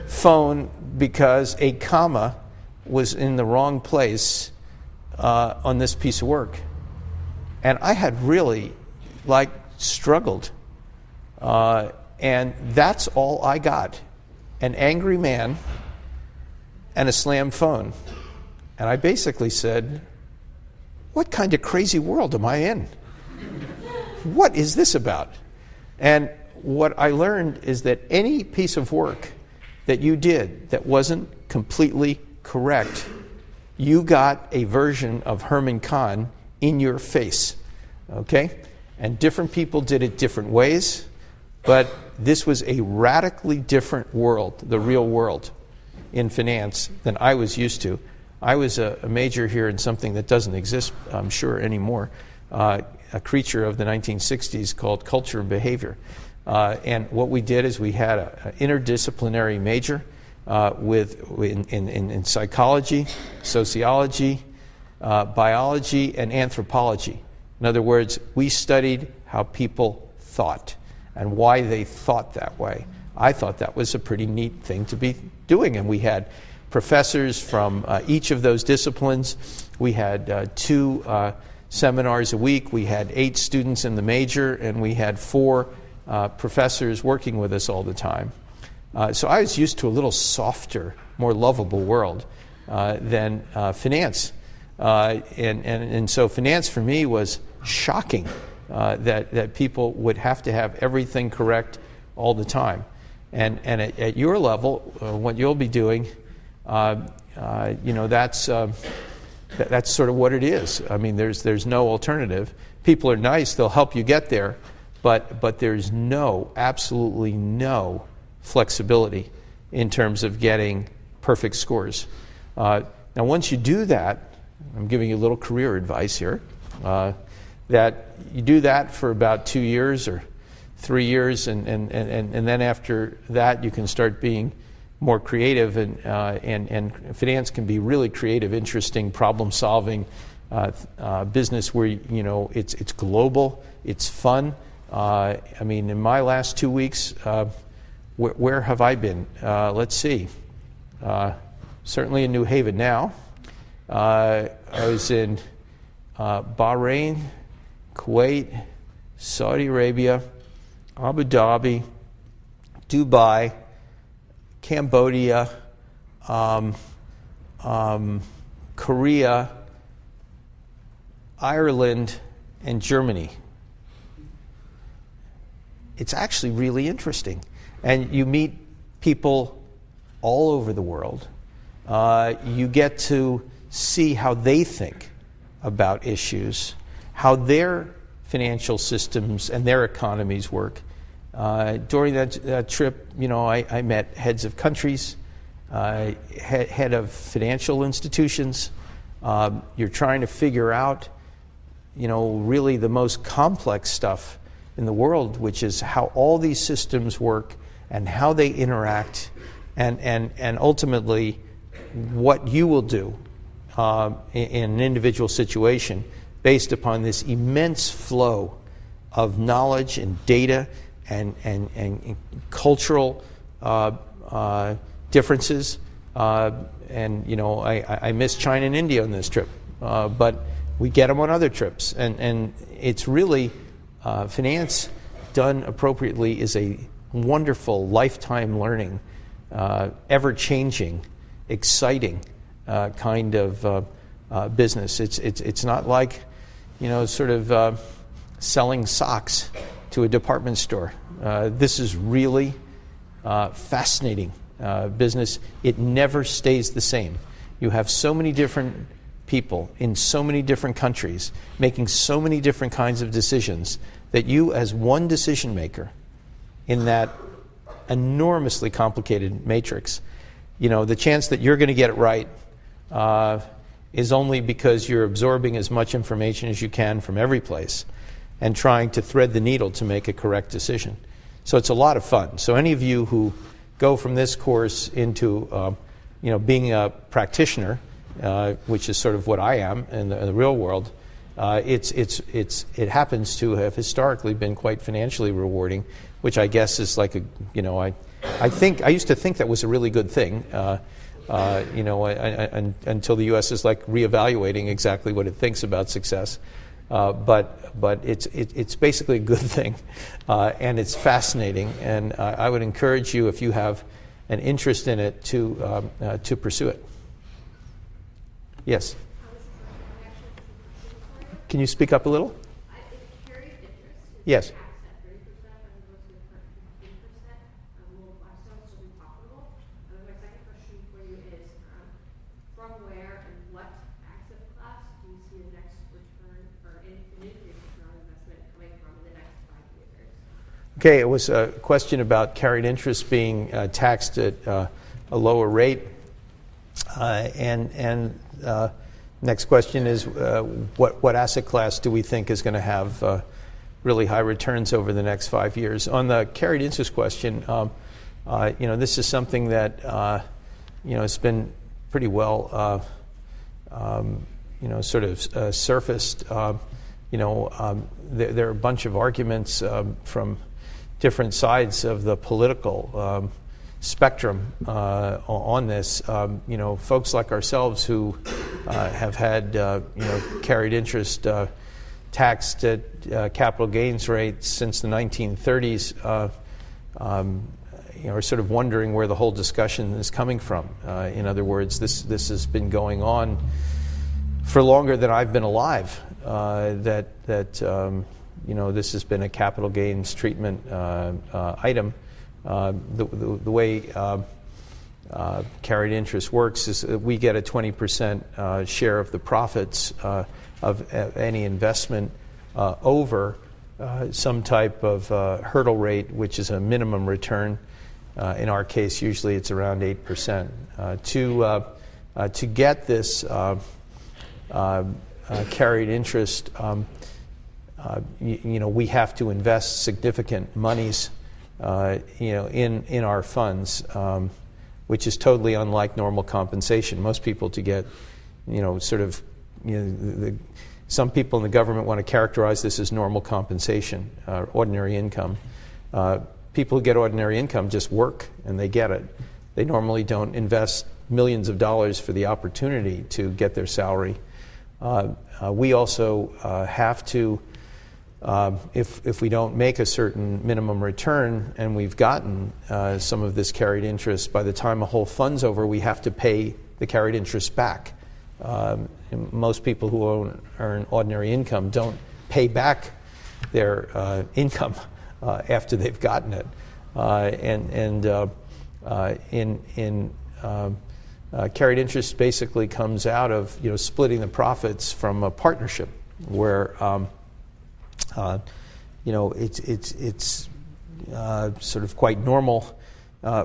phone because a comma was in the wrong place on this piece of work. And I had really, struggled. And that's all I got. An angry man and a slammed phone. And I basically said, what kind of crazy world am I in? What is this about? And what I learned is that any piece of work that you did that wasn't completely correct, you got a version of Herman Kahn in your face, okay? And different people did it different ways, but this was a radically different world, the real world in finance, than I was used to. I was a major here in something that doesn't exist, I'm sure, anymore, a creature of the 1960s called culture and behavior. And what we did is we had an interdisciplinary major in psychology, sociology, biology, and anthropology. In other words, we studied how people thought and why they thought that way. I thought that was a pretty neat thing to be doing, and we had professors from each of those disciplines. We had 2 seminars a week. We had 8 students in the major, and we had 4 professors working with us all the time. So I was used to a little softer, more lovable world than finance. And so finance for me was shocking, that people would have to have everything correct all the time. And at your level, what you'll be doing, that's sort of what it is. I mean, there's no alternative. People are nice; they'll help you get there, but there's absolutely no flexibility in terms of getting perfect scores. Now, once you do that, I'm giving you a little career advice here. That you do that for about 2 years or 3 years, and then after that, you can start being more creative, and finance can be really creative, interesting, problem-solving business where it's global, it's fun. I mean, in my last 2 weeks, where have I been? Let's see. Certainly in New Haven now. I was in Bahrain, Kuwait, Saudi Arabia, Abu Dhabi, Dubai, Cambodia, Korea, Ireland, and Germany. It's actually really interesting. And you meet people all over the world. You get to see how they think about issues, how their financial systems and their economies work. During that trip, I met heads of countries, head of financial institutions. You're trying to figure out, really the most complex stuff in the world, which is how all these systems work and how they interact, and ultimately what you will do in an individual situation based upon this immense flow of knowledge and data and cultural differences. I miss China and India on this trip, but we get them on other trips. And it's really, finance done appropriately is a wonderful lifetime learning, ever-changing, exciting kind of business. It's not like, selling socks to a department store. This is really fascinating business. It never stays the same. You have so many different people in so many different countries making so many different kinds of decisions that you, as one decision maker in that enormously complicated matrix, the chance that you're going to get it right is only because you're absorbing as much information as you can from every place and trying to thread the needle to make a correct decision. So it's a lot of fun. So any of you who go from this course into being a practitioner, which is sort of what I am in the real world, it happens to have historically been quite financially rewarding, which I guess is like I used to think that was a really good thing, until the U.S. is like reevaluating exactly what it thinks about success. But it's basically a good thing, and it's fascinating. And I would encourage you, if you have an interest in it, to pursue it. Yes. Can you speak up a little? Yes. Okay, it was a question about carried interest being taxed at a lower rate. Next question is, what asset class do we think is going to have really high returns over the next 5 years? On the carried interest question, this is something that has been pretty well surfaced. There are a bunch of arguments from different sides of the political spectrum on this. Folks like ourselves who have had carried interest taxed at capital gains rates since the 1930s are sort of wondering where the whole discussion is coming from. In other words, this has been going on for longer than I've been alive. This has been a capital gains treatment item. The way carried interest works is that we get a 20% share of the profits of any investment over some type of hurdle rate, which is a minimum return. In our case, usually it's around 8%. To get this carried interest, we have to invest significant monies, in our funds, which is totally unlike normal compensation. Most people to get, some people in the government want to characterize this as normal compensation, ordinary income. People who get ordinary income just work and they get it. They normally don't invest millions of dollars for the opportunity to get their salary. We also have to, if we don't make a certain minimum return and we've gotten some of this carried interest, by the time a whole fund's over, we have to pay the carried interest back. Most people who earn ordinary income don't pay back their income after they've gotten it. Carried interest basically comes out of splitting the profits from a partnership where it's sort of quite normal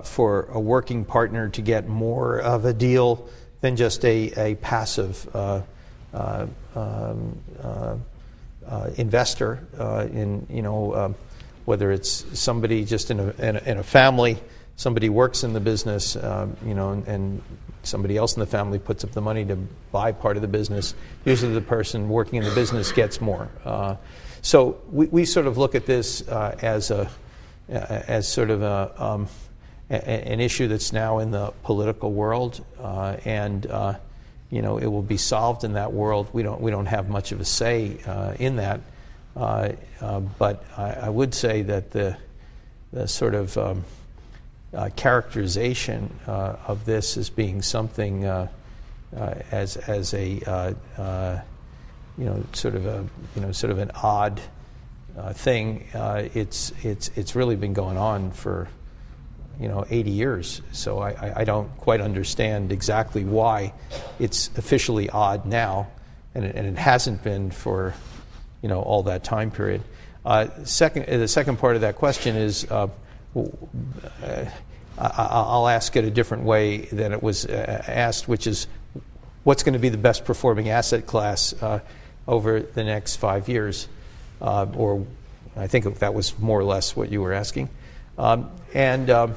for a working partner to get more of a deal than just a passive investor in whether it's somebody just in a family, somebody works in the business, and somebody else in the family puts up the money to buy part of the business. Usually the person working in the business gets more. So we sort of look at this as sort of an issue that's now in the political world, and it will be solved in that world. We don't have much of a say in that, but I would say that the sort of characterization of this as being something as a sort of an odd thing. It's really been going on for 80 years. So I don't quite understand exactly why it's officially odd now, and it hasn't been for all that time period. The second part of that question is, I'll ask it a different way than it was asked, which is, what's going to be the best performing asset class over the next 5 years? Or I think that was more or less what you were asking. It's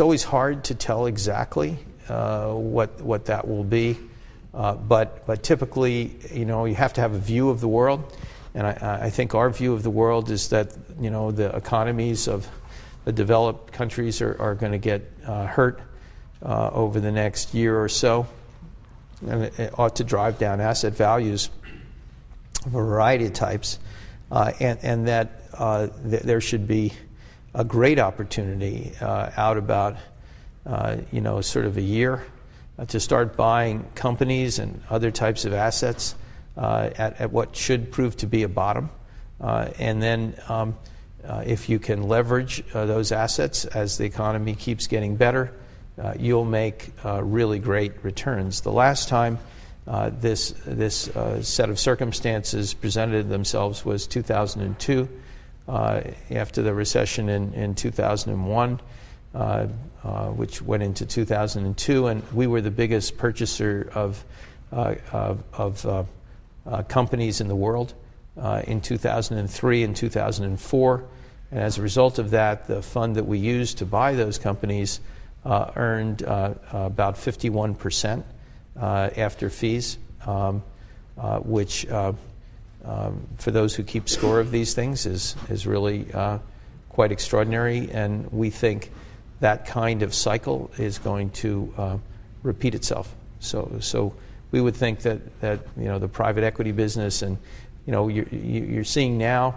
always hard to tell exactly what that will be. But typically, you have to have a view of the world. And I think our view of the world is that, the economies of the developed countries are going to get hurt over the next year or so. And it ought to drive down asset values of a variety of types. And that there should be a great opportunity out about, sort of a year to start buying companies and other types of assets at what should prove to be a bottom. And then if you can leverage those assets as the economy keeps getting better, you'll make really great returns. The last time this set of circumstances presented themselves was 2002, after the recession in 2001, which went into 2002, and we were the biggest purchaser of companies in the world in 2003 and 2004. And as a result of that, the fund that we used to buy those companies earned about 51% after fees, which for those who keep score of these things is really quite extraordinary. And we think that kind of cycle is going to repeat itself. So we would think that the private equity business, and you're seeing now,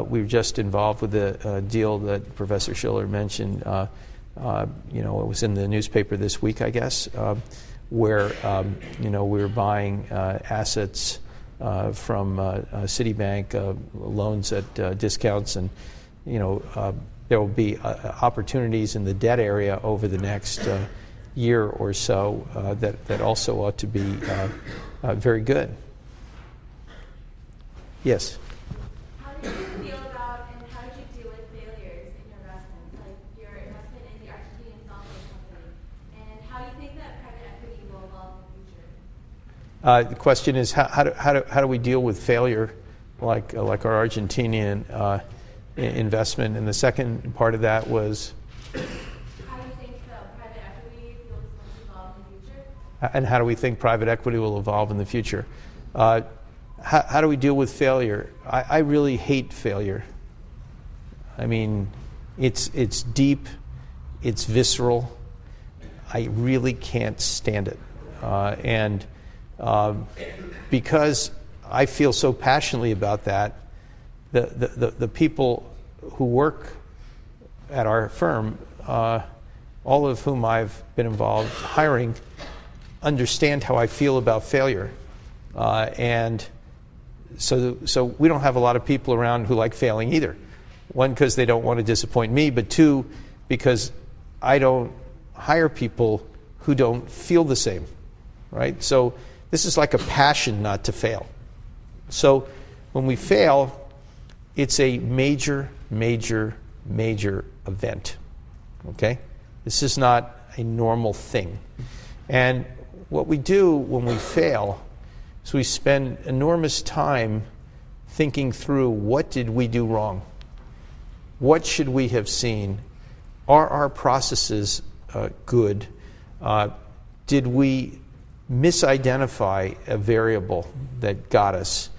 we were just involved with the deal that Professor Schiller mentioned. It was in the newspaper this week, I guess, where we were buying assets from Citibank, loans at discounts, and there will be opportunities in the debt area over the next year or so that also ought to be very good. Yes. How did you feel about and how did you deal with failures in your investments, like your investment in the Argentinian software company? And how do you think that private equity will evolve in the future? The question is, how do we deal with failure, like our Argentinian investment? And the second part of that was, how do you think the private equity will evolve in the future? And how do we think private equity will evolve in the future? How do we deal with failure? I really hate failure. I mean, it's deep, it's visceral. I really can't stand it. And because I feel so passionately about that, the people who work at our firm, all of whom I've been involved hiring, understand how I feel about failure. And so we don't have a lot of people around who like failing either. One, because they don't want to disappoint me, but two, because I don't hire people who don't feel the same, right? So this is like a passion not to fail. So when we fail, it's a major, major, major event, okay? This is not a normal thing. And what we do when we fail is we spend enormous time thinking through, what did we do wrong? What should we have seen? Are our processes good? Did we misidentify a variable that got us?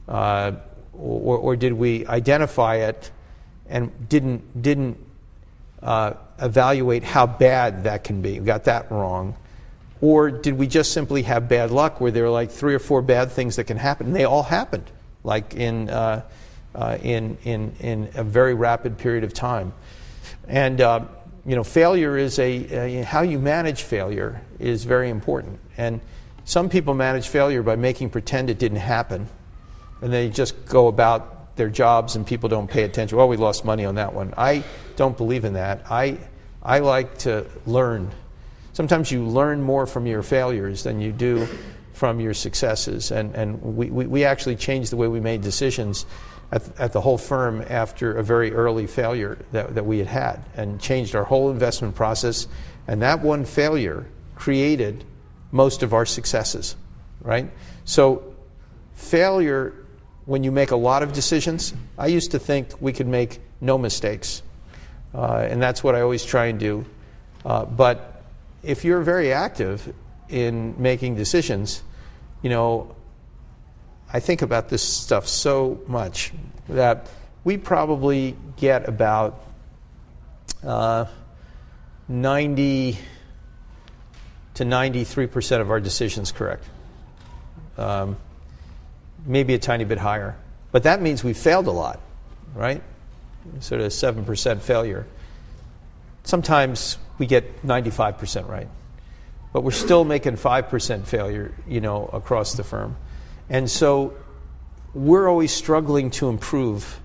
Or did we identify it and didn't evaluate how bad that can be? We got that wrong. Or did we just simply have bad luck where there are like 3 or 4 bad things that can happen? And they all happened, like in a very rapid period of time. And failure is how you manage failure is very important. And some people manage failure by making pretend it didn't happen, and they just go about their jobs and people don't pay attention. Well, we lost money on that one. I don't believe in that. I like to learn. Sometimes you learn more from your failures than you do from your successes. And we actually changed the way we made decisions at the whole firm after a very early failure that we had and changed our whole investment process. And that one failure created most of our successes, right? So failure, when you make a lot of decisions, I used to think we could make no mistakes. And that's what I always try and do. But if you're very active in making decisions, I think about this stuff so much that we probably get about 90 to 93% of our decisions correct. Maybe a tiny bit higher. But that means we failed a lot, right? Sort of 7% failure. Sometimes we get 95% right. But we're still making 5% failure, across the firm. And so we're always struggling to improve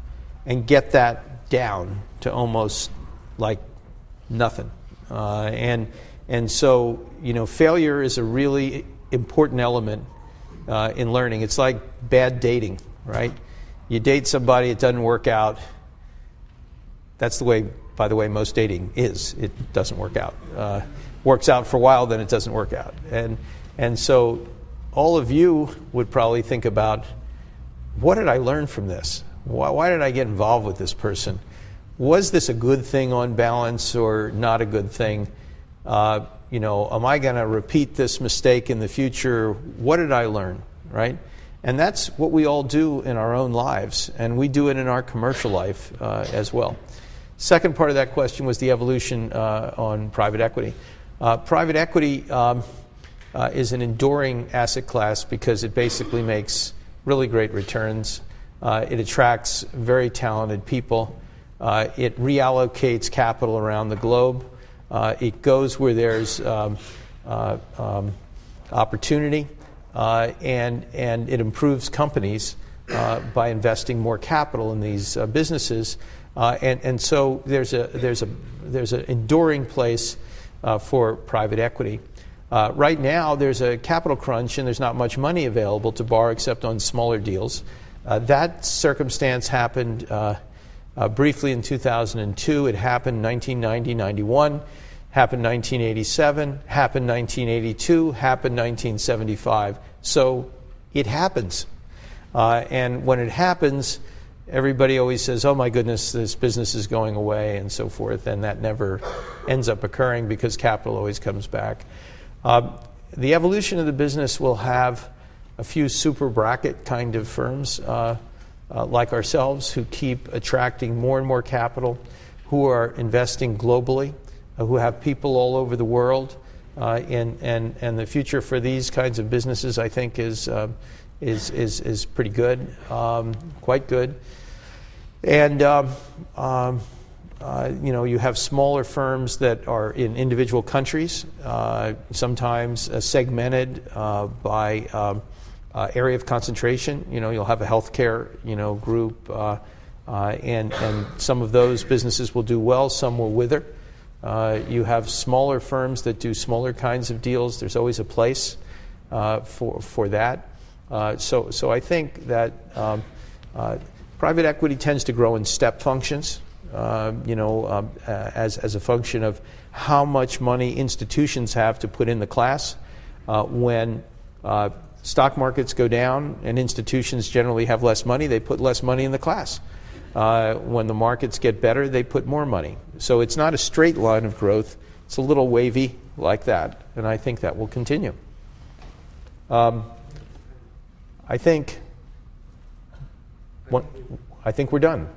and get that down to almost like nothing. And so, failure is a really important element in learning. It's like bad dating, right? You date somebody, it doesn't work out. That's the way, by the way, most dating is. It doesn't work out. Works out for a while, then it doesn't work out. And so all of you would probably think about, what did I learn from this? Why did I get involved with this person? Was this a good thing on balance or not a good thing? Am I going to repeat this mistake in the future? What did I learn, right? And that's what we all do in our own lives, and we do it in our commercial life as well. Second part of that question was the evolution on private equity. Private equity is an enduring asset class because it basically makes really great returns. It attracts very talented people. It reallocates capital around the globe. It goes where there's opportunity, and it improves companies by investing more capital in these businesses. And so there's an enduring place for private equity. Right now, there's a capital crunch, and there's not much money available to borrow except on smaller deals. That circumstance happened briefly in 2002. It happened 1990, 91, happened 1987, happened 1982, happened 1975. So it happens. And when it happens, everybody always says, oh my goodness, this business is going away and so forth, and that never ends up occurring because capital always comes back. The evolution of the business will have a few super bracket kind of firms like ourselves who keep attracting more and more capital, who are investing globally, who have people all over the world. And the future for these kinds of businesses, I think, is pretty good, quite good. And you have smaller firms that are in individual countries, sometimes segmented by area of concentration. You'll have a healthcare group, and some of those businesses will do well, some will wither. You have smaller firms that do smaller kinds of deals. There's always a place for that. So I think that private equity tends to grow in step functions, as a function of how much money institutions have to put in the class. When stock markets go down and institutions generally have less money, they put less money in the class. When the markets get better, they put more money. So it's not a straight line of growth. It's a little wavy like that, and I think that will continue. I think we're done.